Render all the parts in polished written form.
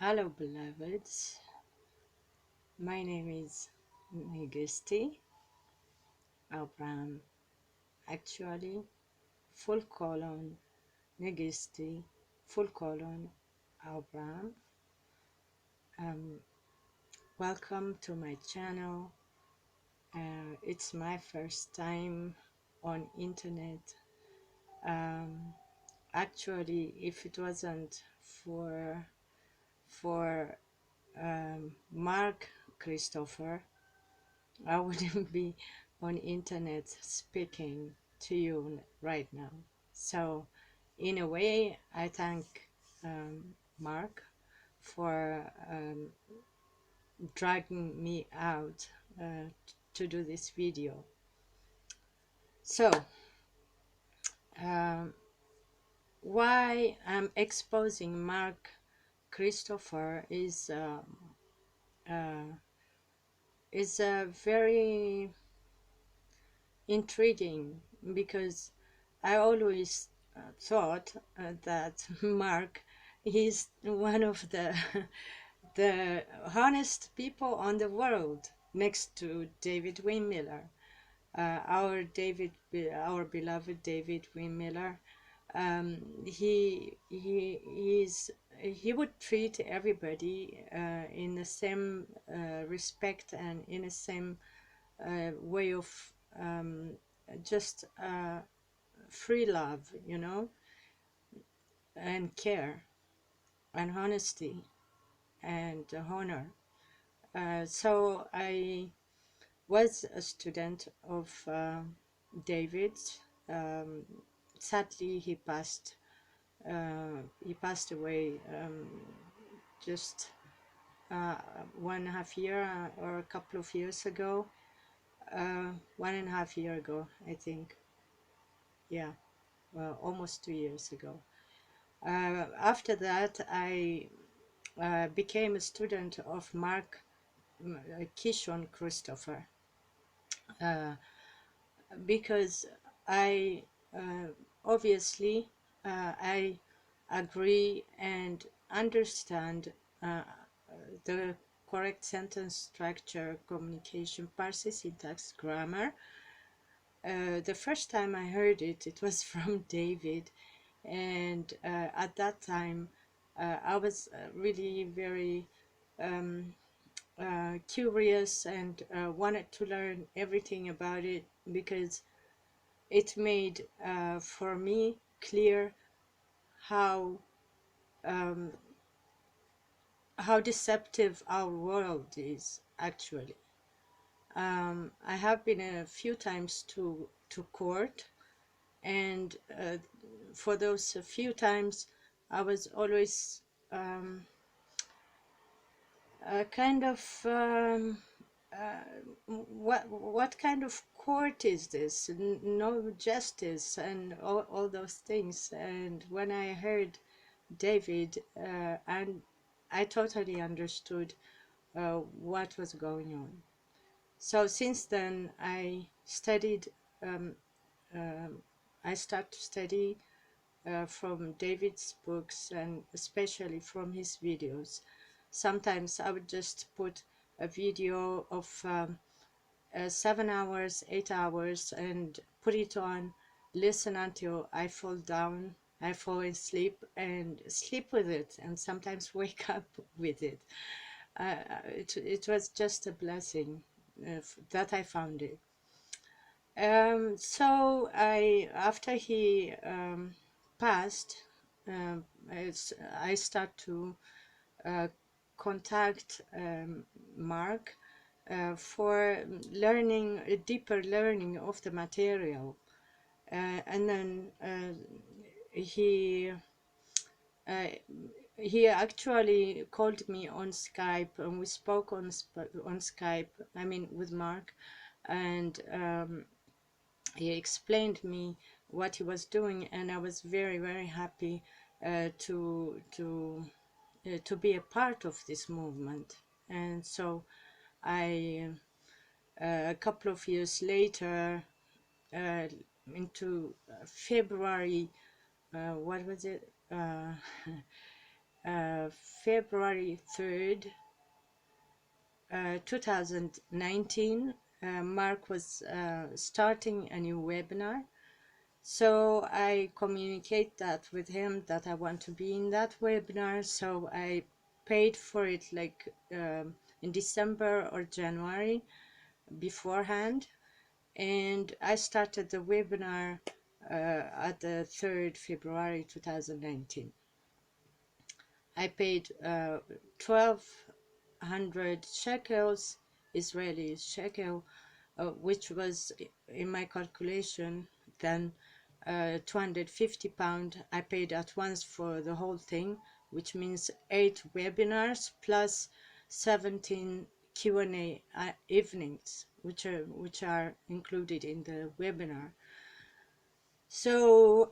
Hello, beloveds. My name is Majesty Abraham. Actually, full colon Majesty, full colon Abraham. Um, Welcome to my channel. It's my first time on internet. Um, Actually, if it wasn't for Mark Christopher, I wouldn't be on internet speaking to you right now. So, in a way, I thank Mark for dragging me out to do this video. So, um, why I'm exposing Mark Christopher uh, is a very intriguing, because I always thought that Mark is one of the the honest people on the world, next to David Wimiller, our beloved David Wimiller. He would treat everybody in the same respect and in the same way of um, just free love, and care and honesty and honor. So I was a student of David's. Um, Sadly, He passed away just uh, 1.5 year or a couple of years ago. 1.5 year ago, I think. Yeah, well, almost 2 years ago. After that, I became a student of Mark-Kishon Christopher, uh, because I obviously I agree and understand the correct sentence structure, communication, parsing, syntax, grammar. The first time I heard it, it was from David, and at that time I was really very curious and wanted to learn everything about it, because it made for me clear how um, how deceptive our world is actually. I have been a few times to court, and for those few times I was always kind of what kind of court is this? No justice and all those things. And when I heard David, and I totally understood what was going on. So since then, um, um, I started to study from David's books, and especially from his videos. Sometimes I would just put a video of 7 hours, 8 hours, and put it on, listen until I fall asleep, and sleep with it, and sometimes wake up with it. It was just a blessing that I found it. So after he passed, I start to uh, contact Mark for learning a deeper learning of the material, and then he uh, he actually called me on Skype, and we spoke on Skype. I mean, with Mark, and he explained me what he was doing, and I was very, very happy to be a part of this movement. And so I, a couple of years later, uh, into February, what was it? uh, February 3rd, 2019, Mark was starting a new webinar. So I communicate that with him that I want to be in that webinar. So I paid for it like in December or January beforehand. And I started the webinar at the 3rd February 2019. I paid 1,200 shekels, Israeli shekel, which was in my calculation then £250. I paid at once for the whole thing, which means 8 webinars plus 17 Q&A evenings, which are included in the webinar. So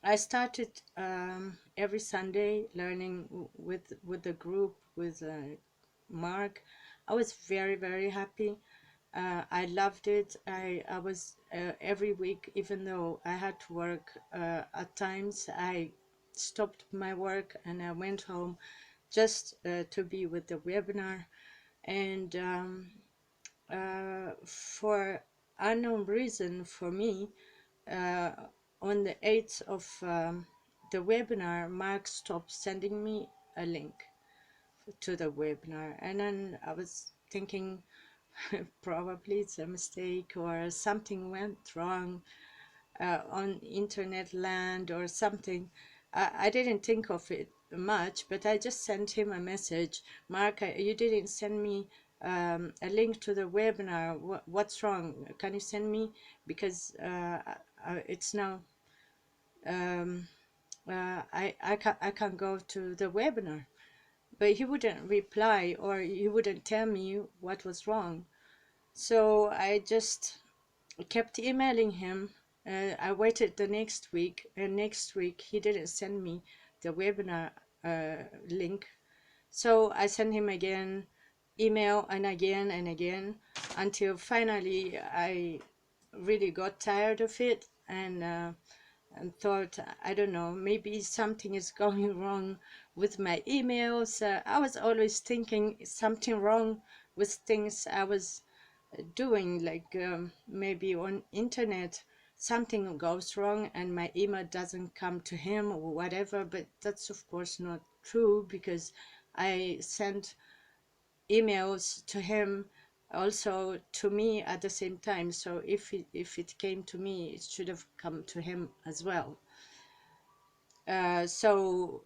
I started every Sunday learning with the group with Mark. I was very happy. I loved it. I was every week, even though I had to work at times, I stopped my work and I went home just to be with the webinar. And for unknown reason for me, uh, on the 8th of the webinar, Mark stopped sending me a link to the webinar, and then I was thinking probably it's a mistake or something went wrong on internet land or something. I didn't think of it much, but I just sent him a message. Mark, you didn't send me a link to the webinar. What's wrong? Can you send me? Because it's now I can't go to the webinar. But he wouldn't reply, or he wouldn't tell me what was wrong. So I just kept emailing him. I waited the next week, and next week he didn't send me the webinar link. So I sent him again email and again until finally I really got tired of it and thought, I don't know, maybe something is going wrong with my emails. I was always thinking something wrong with things I was doing, like maybe on internet something goes wrong and my email doesn't come to him or whatever, but that's of course not true because I sent emails to him also to me at the same time. So if it came to me, it should have come to him as well. So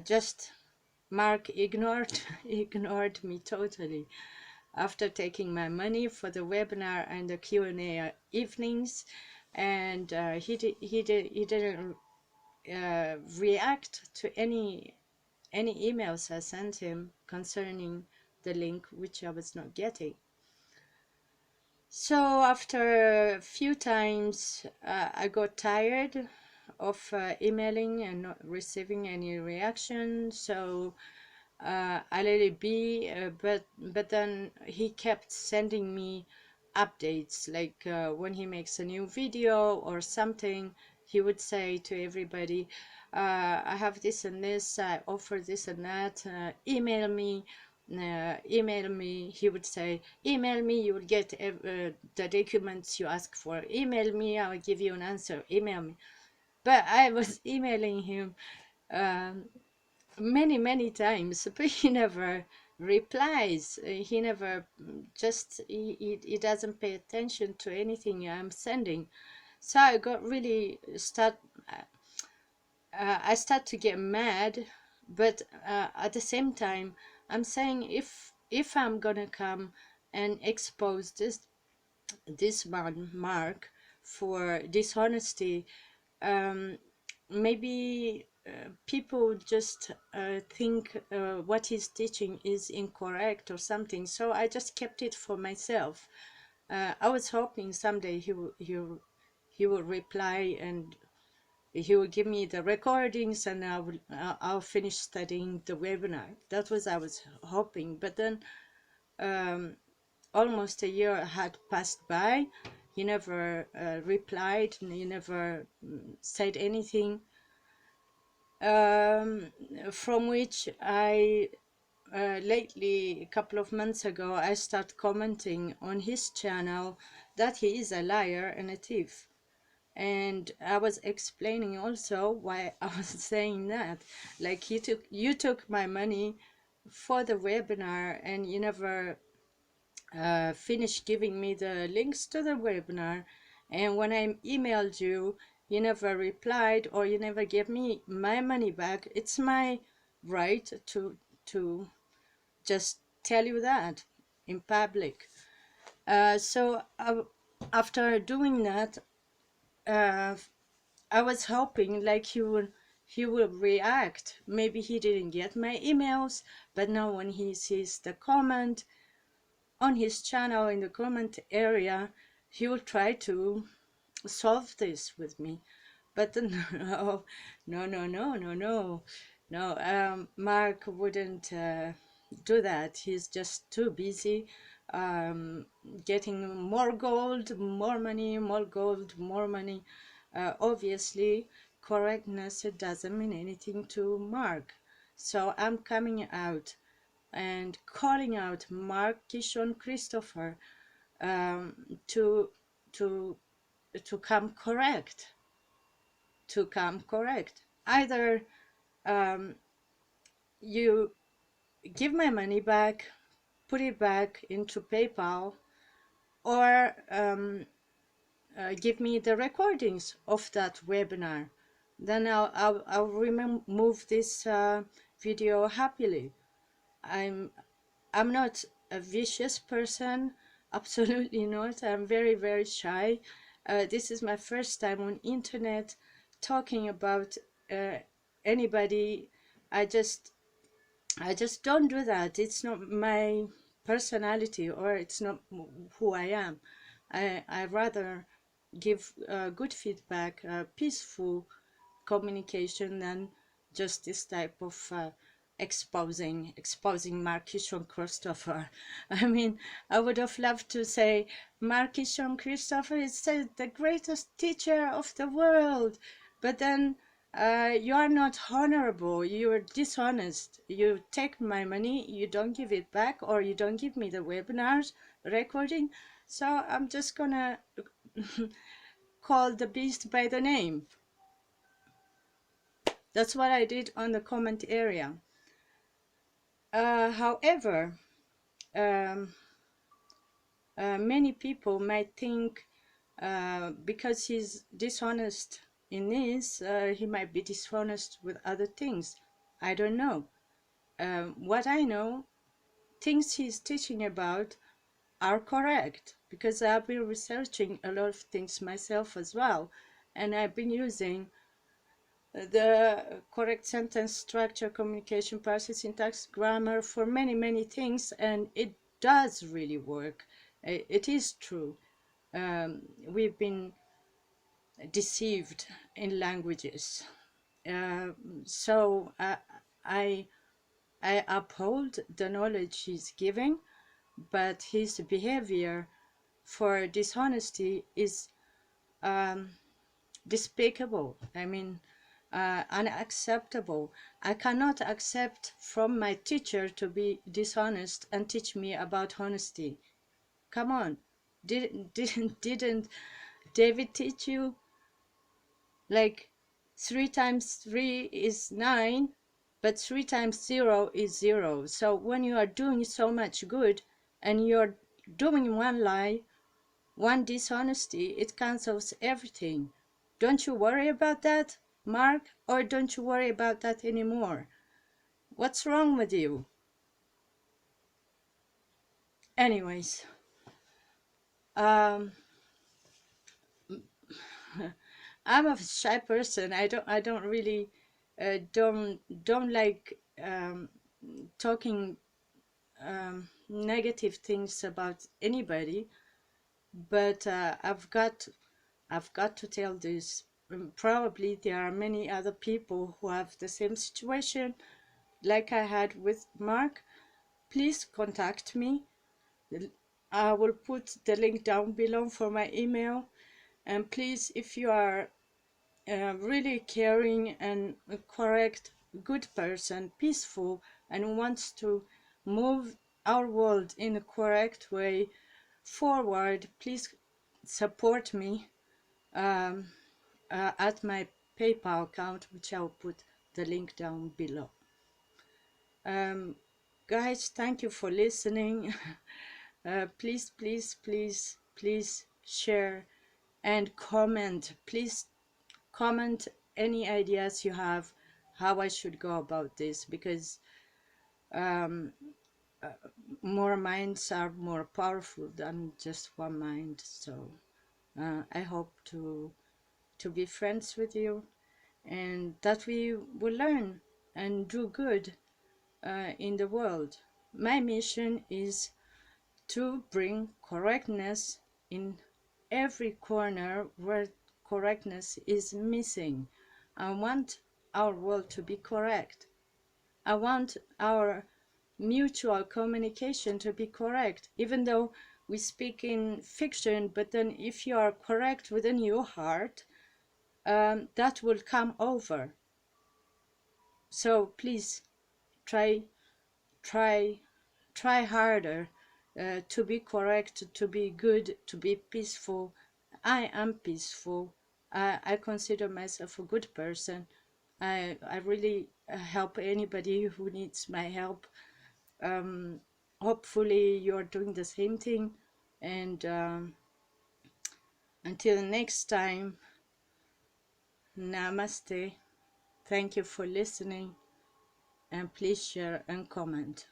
just Mark ignored me totally after taking my money for the webinar and the Q&A evenings, and he didn't react to any emails I sent him concerning the link, which I was not getting. So after a few times, I got tired of emailing and not receiving any reaction. So I let it be. But then he kept sending me updates, like when he makes a new video or something, he would say to everybody, I have this and this, I offer this and that, email me. He would say, email me, you will get the documents you ask for. Email me, I will give you an answer. Email me. But I was emailing him many times, but he never replies. He never he doesn't pay attention to anything I'm sending. So I got really I start to get mad, but at the same time, I'm saying if I'm gonna come and expose this man Mark for dishonesty, maybe people just think what he's teaching is incorrect or something. So I just kept it for myself. I was hoping someday he will reply and he will give me the recordings and I'll finish studying the webinar. That was I was hoping. But then almost a year had passed by. He never replied and he never said anything. um, from which I lately, a couple of months ago, I start commenting on his channel that he is a liar and a thief. And I was explaining also why I was saying that. Like, you took my money for the webinar, and you never finished giving me the links to the webinar. And when I emailed you, you never replied, or you never gave me my money back. It's my right to just tell you that in public. So after doing that, uh, I was hoping like he would react. Maybe he didn't get my emails, but now when he sees the comment on his channel in the comment area, he will try to solve this with me. But no, no, no, no, no, no, no. Mark wouldn't do that. He's just too busy um, getting more gold, more money, more gold, more money. Obviously, correctness, it doesn't mean anything to Mark. So I'm coming out and calling out Mark-Kishon Christopher um, to to to come correct, to come correct. Either um, you give my money back, put it back into PayPal, or give me the recordings of that webinar. Then I'll remove this video happily. I'm not a vicious person, absolutely not. I'm very, very shy. This is my first time on internet talking about uh, anybody. I just I just don't do that. It's not my personality, or it's not who I am. I rather give good feedback, peaceful communication, than just this type of exposing Mark-Kishon Christopher. I mean, I would have loved to say Mark-Kishon Christopher is the greatest teacher of the world, but then you are not honorable, you are dishonest. You take my money, you don't give it back, or you don't give me the webinars recording. So I'm just gonna call the beast by the name. That's what I did on the comment area. However, um, many people might think because he's dishonest in this, he might be dishonest with other things. I don't know. What I know, things he's teaching about are correct, because I've been researching a lot of things myself as well, and I've been using the correct sentence structure, communication, parsing, syntax, grammar for many, many things, and it does really work. It is true. We've been deceived in languages. So I, I uphold the knowledge he's giving, but his behavior for dishonesty is despicable. I mean, unacceptable. I cannot accept from my teacher to be dishonest and teach me about honesty. Come on, didn't David teach you like 3 times 3 is 9, but 3 times 0 is 0. So when you are doing so much good and you're doing one lie, one dishonesty, it cancels everything. Don't you worry about that, Mark? Or don't you worry about that anymore? What's wrong with you? Anyways, um, I'm a shy person. I don't really don't like talking negative things about anybody. But I've got to tell this. Probably there are many other people who have the same situation like I had with Mark. Please contact me. I will put the link down below for my email. And please, if you are really caring and a correct, good person, peaceful, and wants to move our world in a correct way forward, please support me at my PayPal account, which I'll put the link down below. Guys, thank you for listening. Please, please, please, please share and comment. Please comment any ideas you have how I should go about this, because more minds are more powerful than just one mind. So I hope to be friends with you, and that we will learn and do good in the world. My mission is to bring correctness in every corner where correctness is missing. I want our world to be correct. I want our mutual communication to be correct, even though we speak in fiction, but then if you are correct within your heart, that will come over. So please try try try harder to be correct, to be good, to be peaceful. I am peaceful. I consider myself a good person. I really help anybody who needs my help. Hopefully you're doing the same thing, and until next time, namaste. Thank you for listening, and please share and comment.